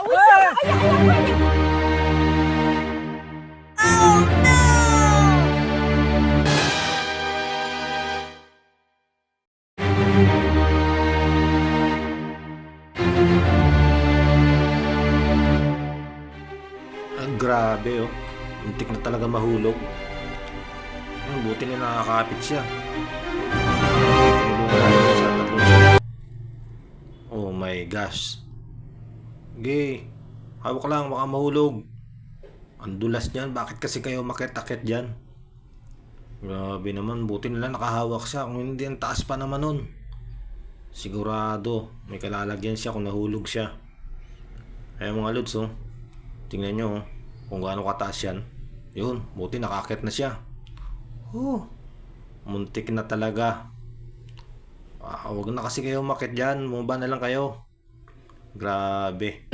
Uy, siya! Ay, ay, ay, ay! Oh, no! Grabe oh. Muntik na talaga mahulog. Buti na nakakapit siya. Tinulungan natin siya, tatlong siya. Oh my gosh. Gay, hawak lang, baka mahulog. Ang dulas niyan, bakit kasi kayo makit-akit dyan? Grabe naman, buti nila nakahawak siya. Kung hindi, ang taas pa naman nun. Sigurado, may kalalagyan siya kung nahulog siya. Kaya mga lods oh, tingnan nyo oh, kung gaano kataas yan. Yun, buti nakakit na siya. Muntik na talaga. Huwag na kasi kayo umakit dyan, bumaba na lang kayo. Grabe.